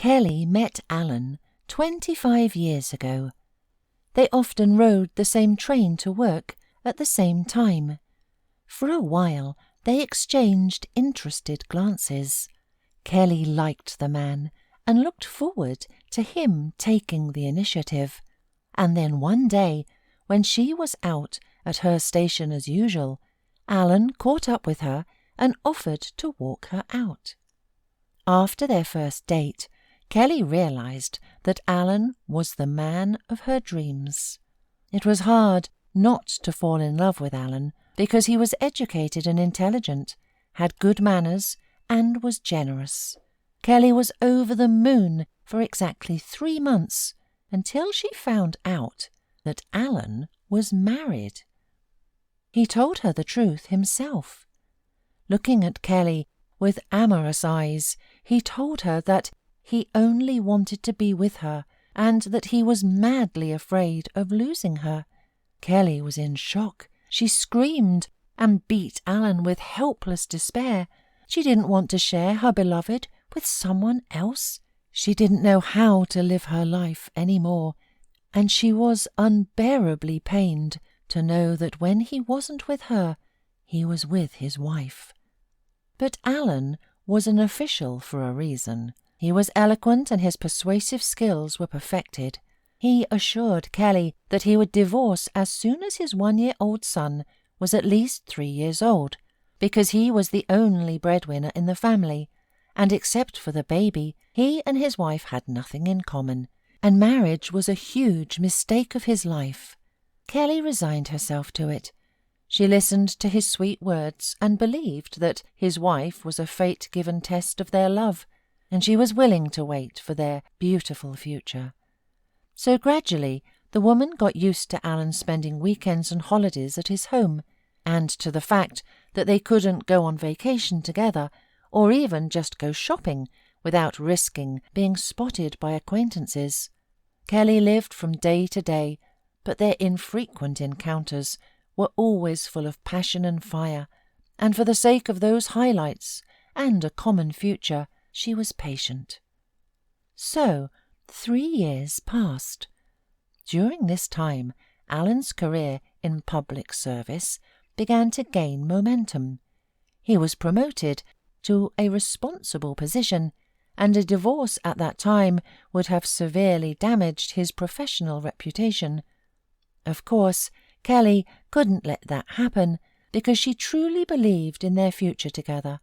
Kelly met Alan 25 years ago. They often rode the same train to work at the same time. For a while they exchanged interested glances. Kelly liked the man and looked forward to him taking the initiative. And then one day, when she was out at her station as usual, Alan caught up with her and offered to walk her out. After their first date, Kelly realized that Alan was the man of her dreams. It was hard not to fall in love with Alan because he was educated and intelligent, had good manners, and was generous. Kelly was over the moon for exactly 3 months until she found out that Alan was married. He told her the truth himself. Looking at Kelly with amorous eyes, he told her that he only wanted to be with her and that he was madly afraid of losing her. Kelly was in shock. She screamed and beat Alan with helpless despair. She didn't want to share her beloved with someone else. She didn't know how to live her life any more, and she was unbearably pained to know that when he wasn't with her, he was with his wife. But Alan was an official for a reason. He was eloquent and his persuasive skills were perfected. He assured Kelly that he would divorce as soon as his 1-year-old son was at least 3 years old, because he was the only breadwinner in the family, and except for the baby, he and his wife had nothing in common, and marriage was a huge mistake of his life. Kelly resigned herself to it. She listened to his sweet words and believed that his wife was a fate-given test of their love, and she was willing to wait for their beautiful future. So gradually the woman got used to Alan spending weekends and holidays at his home, and to the fact that they couldn't go on vacation together or even just go shopping without risking being spotted by acquaintances. Kelly lived from day to day, but their infrequent encounters were always full of passion and fire, and for the sake of those highlights and a common future, she was patient. So 3 years passed. During this time, Alan's career in public service began to gain momentum. He was promoted to a responsible position, and a divorce at that time would have severely damaged his professional reputation. Of course, Kelly couldn't let that happen because she truly believed in their future together.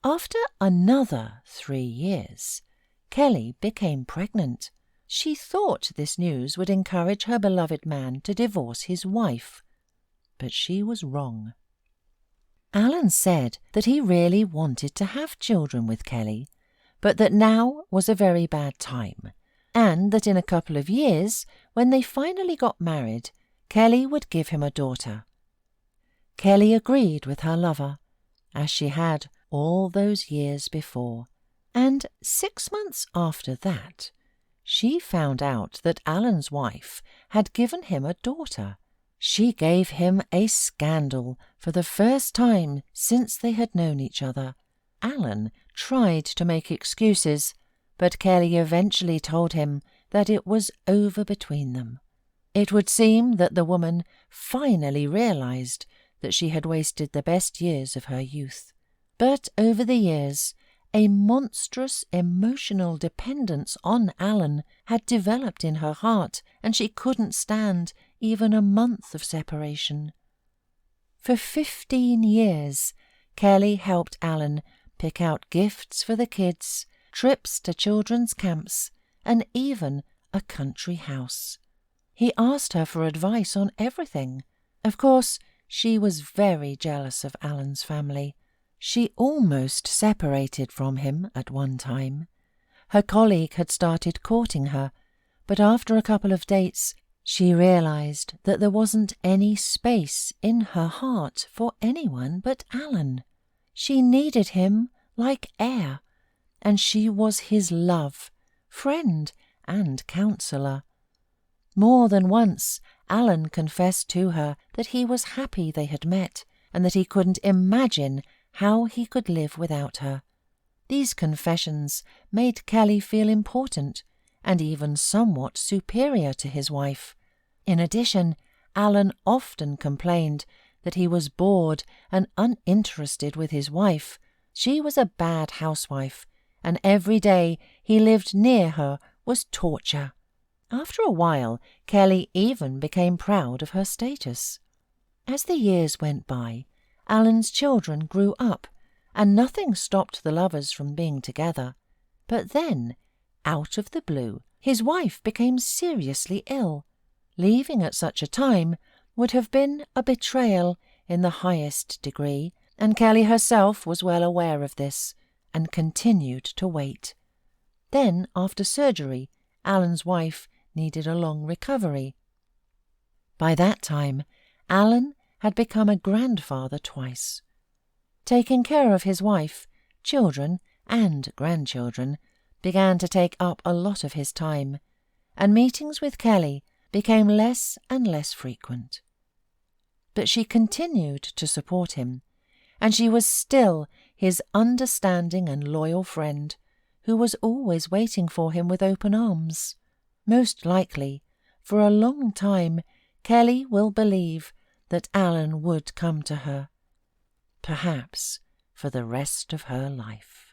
After another 3 years, Kelly became pregnant. She thought this news would encourage her beloved man to divorce his wife, but she was wrong. Alan said that he really wanted to have children with Kelly, but that now was a very bad time, and that in a couple of years, when they finally got married, Kelly would give him a daughter. Kelly agreed with her lover, as she had all those years before, and 6 months after that, she found out that Alan's wife had given him a daughter. She gave him a scandal for the first time since they had known each other. Alan tried to make excuses, but Kelly eventually told him that it was over between them. It would seem that the woman finally realized that she had wasted the best years of her youth. But over the years, a monstrous emotional dependence on Alan had developed in her heart, and she couldn't stand even a month of separation. For 15 years, Kelly helped Alan pick out gifts for the kids, trips to children's camps, and even a country house. He asked her for advice on everything. Of course, she was very jealous of Alan's family. She almost separated from him at one time. Her colleague had started courting her, but after a couple of dates, she realized that there wasn't any space in her heart for anyone but Alan. She needed him like air, and she was his love, friend, and counselor. More than once, Alan confessed to her that he was happy they had met, and that he couldn't imagine how he could live without her. These confessions made Kelly feel important and even somewhat superior to his wife. In addition, Alan often complained that he was bored and uninterested with his wife. She was a bad housewife, and every day he lived near her was torture. After a while, Kelly even became proud of her status. As the years went by, Alan's children grew up, and nothing stopped the lovers from being together. But then, out of the blue, his wife became seriously ill. Leaving at such a time would have been a betrayal in the highest degree, and Kelly herself was well aware of this, and continued to wait. Then, after surgery, Alan's wife needed a long recovery. By that time, Alan had become a grandfather twice. Taking care of his wife, children, and grandchildren began to take up a lot of his time, and meetings with Kelly became less and less frequent. But she continued to support him, and she was still his understanding and loyal friend, who was always waiting for him with open arms. Most likely, for a long time, Kelly will believe that Alan would come to her, perhaps for the rest of her life.